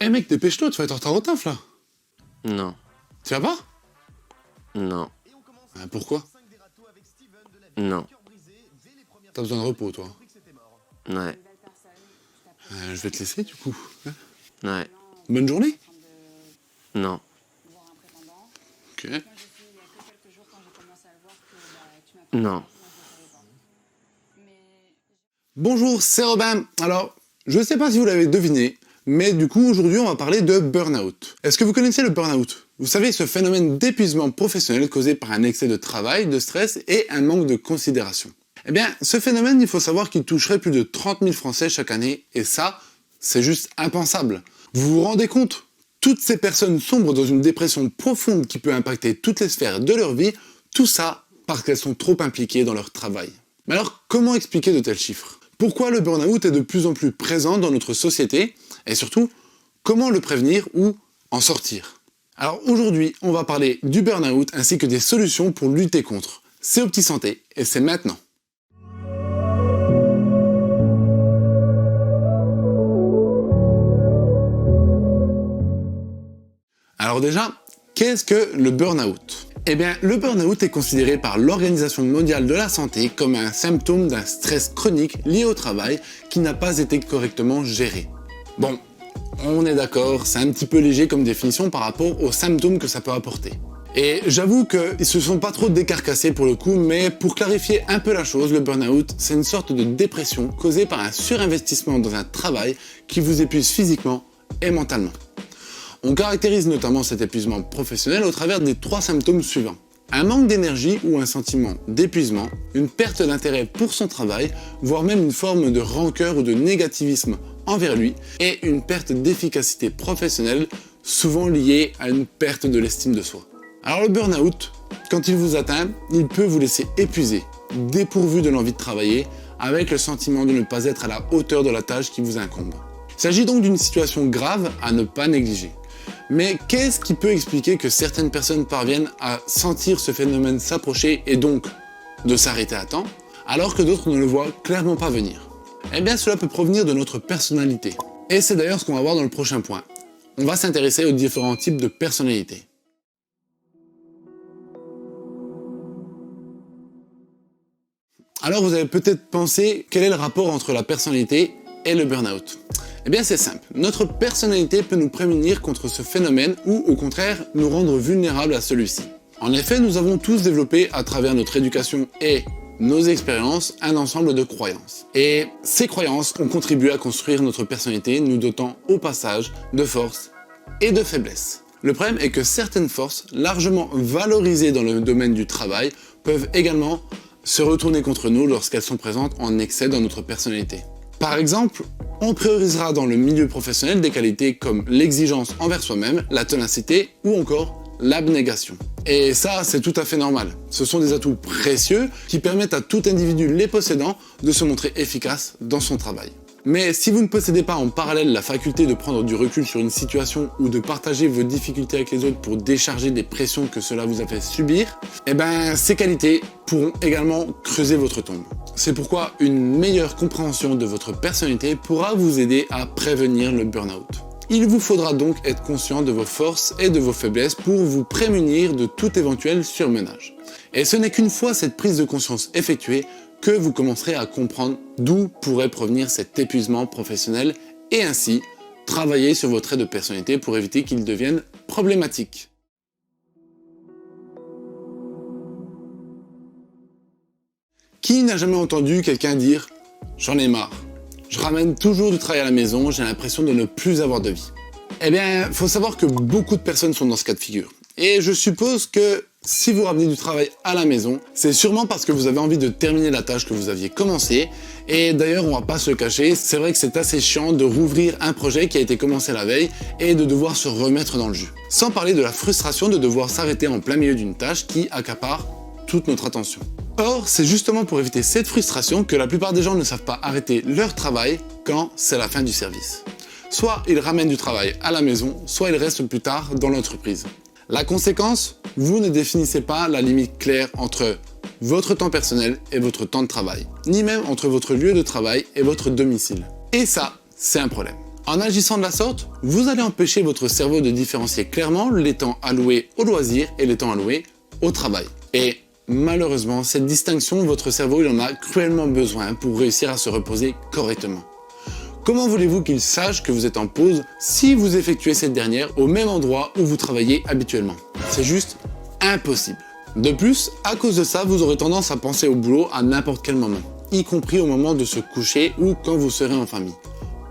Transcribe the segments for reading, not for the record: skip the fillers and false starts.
Eh mec, dépêche-toi, tu vas être en retard au taf là. Non. Tu vas pas? Non. Pourquoi? Non. T'as besoin de repos toi. Ouais. Je vais te laisser du coup. Ouais. Bonne journée. Non. Ok. Non. Bonjour, c'est Robin. Alors, je sais pas si vous l'avez deviné, mais du coup aujourd'hui on va parler de burn-out. Est-ce que vous connaissez le burn-out? Vous savez, ce phénomène d'épuisement professionnel causé par un excès de travail, de stress et un manque de considération. Eh bien, ce phénomène, il faut savoir qu'il toucherait plus de 30 000 Français chaque année, et ça, c'est juste impensable. Vous vous rendez compte? Toutes ces personnes sombrent dans une dépression profonde qui peut impacter toutes les sphères de leur vie, tout ça parce qu'elles sont trop impliquées dans leur travail. Mais alors, comment expliquer de tels chiffres? Pourquoi le burn-out est de plus en plus présent dans notre société? Et surtout, comment le prévenir ou en sortir? Alors aujourd'hui, on va parler du burn-out ainsi que des solutions pour lutter contre. C'est OptiSanté et c'est maintenant. Alors déjà, qu'est-ce que le burn-out? Eh bien, le burn-out est considéré par l'Organisation mondiale de la santé comme un symptôme d'un stress chronique lié au travail qui n'a pas été correctement géré. Bon, on est d'accord, c'est un petit peu léger comme définition par rapport aux symptômes que ça peut apporter. Et j'avoue qu'ils se sont pas trop décarcassés pour le coup, mais pour clarifier un peu la chose, le burn-out, c'est une sorte de dépression causée par un surinvestissement dans un travail qui vous épuise physiquement et mentalement. On caractérise notamment cet épuisement professionnel au travers des 3 symptômes suivants. Un manque d'énergie ou un sentiment d'épuisement, une perte d'intérêt pour son travail, voire même une forme de rancœur ou de négativisme envers lui, et une perte d'efficacité professionnelle, souvent liée à une perte de l'estime de soi. Alors le burn-out, quand il vous atteint, il peut vous laisser épuisé, dépourvu de l'envie de travailler, avec le sentiment de ne pas être à la hauteur de la tâche qui vous incombe. Il s'agit donc d'une situation grave à ne pas négliger. Mais qu'est-ce qui peut expliquer que certaines personnes parviennent à sentir ce phénomène s'approcher et donc de s'arrêter à temps, alors que d'autres ne le voient clairement pas venir? Eh bien cela peut provenir de notre personnalité. Et c'est d'ailleurs ce qu'on va voir dans le prochain point. On va s'intéresser aux différents types de personnalités. Alors vous avez peut-être pensé quel est le rapport entre la personnalité et le burn-out? Eh bien c'est simple, notre personnalité peut nous prémunir contre ce phénomène ou au contraire nous rendre vulnérables à celui-ci. En effet, nous avons tous développé à travers notre éducation et nos expériences un ensemble de croyances. Et ces croyances ont contribué à construire notre personnalité, nous dotant au passage de forces et de faiblesses. Le problème est que certaines forces, largement valorisées dans le domaine du travail, peuvent également se retourner contre nous lorsqu'elles sont présentes en excès dans notre personnalité. Par exemple, on priorisera dans le milieu professionnel des qualités comme l'exigence envers soi-même, la ténacité ou encore l'abnégation. Et ça, c'est tout à fait normal. Ce sont des atouts précieux qui permettent à tout individu les possédant de se montrer efficace dans son travail. Mais si vous ne possédez pas en parallèle la faculté de prendre du recul sur une situation ou de partager vos difficultés avec les autres pour décharger des pressions que cela vous a fait subir, eh ben ces qualités pourront également creuser votre tombe. C'est pourquoi une meilleure compréhension de votre personnalité pourra vous aider à prévenir le burn-out. Il vous faudra donc être conscient de vos forces et de vos faiblesses pour vous prémunir de tout éventuel surmenage. Et ce n'est qu'une fois cette prise de conscience effectuée que vous commencerez à comprendre d'où pourrait provenir cet épuisement professionnel et ainsi travailler sur vos traits de personnalité pour éviter qu'ils deviennent problématiques. Qui n'a jamais entendu quelqu'un dire « j'en ai marre, je ramène toujours du travail à la maison, j'ai l'impression de ne plus avoir de vie ». Eh bien, faut savoir que beaucoup de personnes sont dans ce cas de figure. Et je suppose que si vous ramenez du travail à la maison, c'est sûrement parce que vous avez envie de terminer la tâche que vous aviez commencée. Et d'ailleurs, on va pas se le cacher, c'est vrai que c'est assez chiant de rouvrir un projet qui a été commencé la veille et de devoir se remettre dans le jus. Sans parler de la frustration de devoir s'arrêter en plein milieu d'une tâche qui accapare toute notre attention. Or, c'est justement pour éviter cette frustration que la plupart des gens ne savent pas arrêter leur travail quand c'est la fin du service. Soit ils ramènent du travail à la maison, soit ils restent plus tard dans l'entreprise. La conséquence, vous ne définissez pas la limite claire entre votre temps personnel et votre temps de travail, ni même entre votre lieu de travail et votre domicile. Et ça, c'est un problème. En agissant de la sorte, vous allez empêcher votre cerveau de différencier clairement les temps alloués au loisir et les temps alloués au travail. Et malheureusement, cette distinction, votre cerveau il en a cruellement besoin pour réussir à se reposer correctement. Comment voulez-vous qu'il sache que vous êtes en pause si vous effectuez cette dernière au même endroit où vous travaillez habituellement? C'est juste impossible. De plus, à cause de ça, vous aurez tendance à penser au boulot à n'importe quel moment, y compris au moment de se coucher ou quand vous serez en famille.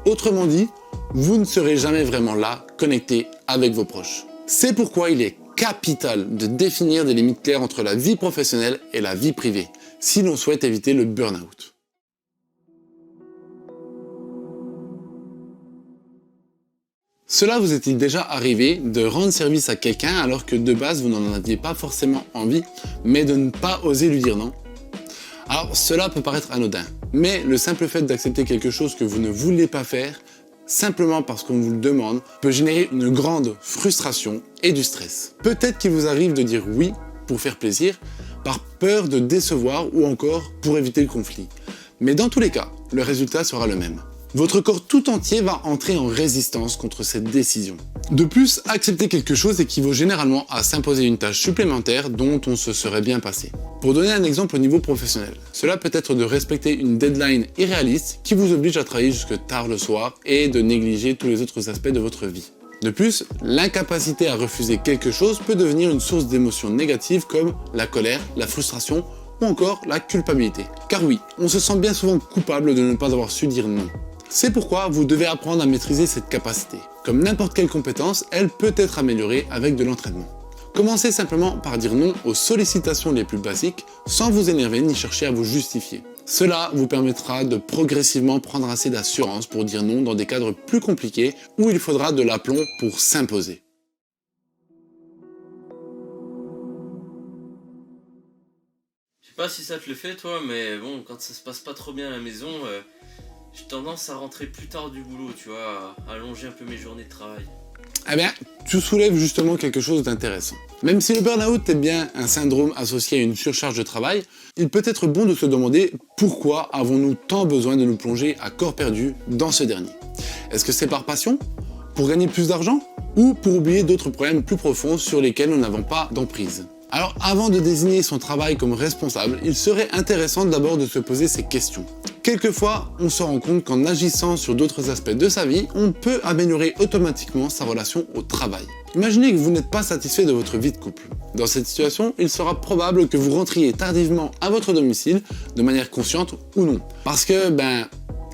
Autrement dit, vous ne serez jamais vraiment là, connecté avec vos proches. C'est pourquoi il est capital de définir des limites claires entre la vie professionnelle et la vie privée, si l'on souhaite éviter le burn-out. Cela vous est-il déjà arrivé de rendre service à quelqu'un alors que de base vous n'en aviez pas forcément envie, mais de ne pas oser lui dire non? Alors cela peut paraître anodin, mais le simple fait d'accepter quelque chose que vous ne voulez pas faire, simplement parce qu'on vous le demande, peut générer une grande frustration et du stress. Peut-être qu'il vous arrive de dire oui pour faire plaisir, par peur de décevoir ou encore pour éviter le conflit. Mais dans tous les cas, le résultat sera le même. Votre corps tout entier va entrer en résistance contre cette décision. De plus, accepter quelque chose équivaut généralement à s'imposer une tâche supplémentaire dont on se serait bien passé. Pour donner un exemple au niveau professionnel, cela peut être de respecter une deadline irréaliste qui vous oblige à travailler jusque tard le soir et de négliger tous les autres aspects de votre vie. De plus, l'incapacité à refuser quelque chose peut devenir une source d'émotions négatives comme la colère, la frustration ou encore la culpabilité. Car oui, on se sent bien souvent coupable de ne pas avoir su dire non. C'est pourquoi vous devez apprendre à maîtriser cette capacité. Comme n'importe quelle compétence, elle peut être améliorée avec de l'entraînement. Commencez simplement par dire non aux sollicitations les plus basiques sans vous énerver ni chercher à vous justifier. Cela vous permettra de progressivement prendre assez d'assurance pour dire non dans des cadres plus compliqués où il faudra de l'aplomb pour s'imposer. Je sais pas si ça te le fait toi, mais bon, quand ça se passe pas trop bien à la maison, j'ai tendance à rentrer plus tard du boulot, tu vois, à allonger un peu mes journées de travail. Eh bien, tu soulèves justement quelque chose d'intéressant. Même si le burn-out est bien un syndrome associé à une surcharge de travail, il peut être bon de se demander pourquoi avons-nous tant besoin de nous plonger à corps perdu dans ce dernier. Est-ce que c'est par passion? Pour gagner plus d'argent? Ou pour oublier d'autres problèmes plus profonds sur lesquels nous n'avons pas d'emprise? Alors, avant de désigner son travail comme responsable, il serait intéressant d'abord de se poser ces questions. Quelquefois, on se rend compte qu'en agissant sur d'autres aspects de sa vie, on peut améliorer automatiquement sa relation au travail. Imaginez que vous n'êtes pas satisfait de votre vie de couple. Dans cette situation, il sera probable que vous rentriez tardivement à votre domicile, de manière consciente ou non. Parce que,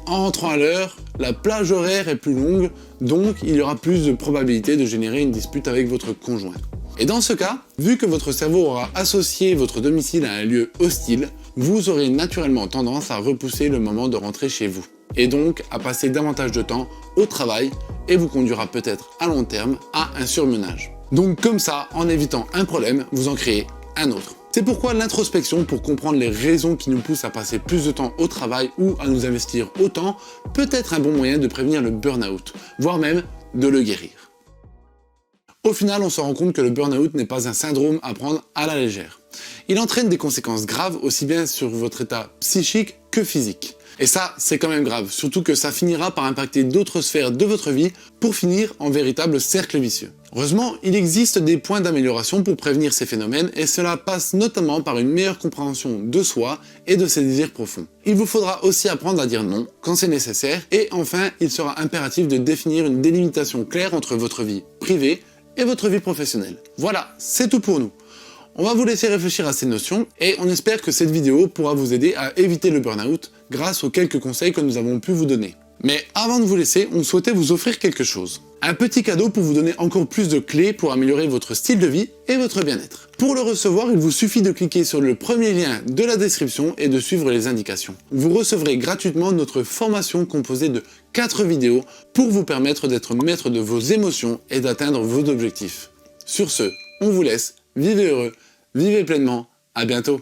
en rentrant à l'heure, la plage horaire est plus longue, donc il y aura plus de probabilité de générer une dispute avec votre conjoint. Et dans ce cas, vu que votre cerveau aura associé votre domicile à un lieu hostile, vous aurez naturellement tendance à repousser le moment de rentrer chez vous, et donc à passer davantage de temps au travail, et vous conduira peut-être à long terme à un surmenage. Donc comme ça, en évitant un problème, vous en créez un autre. C'est pourquoi l'introspection pour comprendre les raisons qui nous poussent à passer plus de temps au travail ou à nous investir autant peut être un bon moyen de prévenir le burn-out, voire même de le guérir. Au final, on se rend compte que le burn-out n'est pas un syndrome à prendre à la légère. Il entraîne des conséquences graves aussi bien sur votre état psychique que physique. Et ça, c'est quand même grave, surtout que ça finira par impacter d'autres sphères de votre vie pour finir en véritable cercle vicieux. Heureusement, il existe des points d'amélioration pour prévenir ces phénomènes et cela passe notamment par une meilleure compréhension de soi et de ses désirs profonds. Il vous faudra aussi apprendre à dire non quand c'est nécessaire et enfin, il sera impératif de définir une délimitation claire entre votre vie privée et votre vie professionnelle. Voilà, c'est tout pour nous. On va vous laisser réfléchir à ces notions et on espère que cette vidéo pourra vous aider à éviter le burn-out grâce aux quelques conseils que nous avons pu vous donner. Mais avant de vous laisser, on souhaitait vous offrir quelque chose. Un petit cadeau pour vous donner encore plus de clés pour améliorer votre style de vie et votre bien-être. Pour le recevoir, il vous suffit de cliquer sur le premier lien de la description et de suivre les indications. Vous recevrez gratuitement notre formation composée de 4 vidéos pour vous permettre d'être maître de vos émotions et d'atteindre vos objectifs. Sur ce, on vous laisse, vivez heureux, vivez pleinement, à bientôt.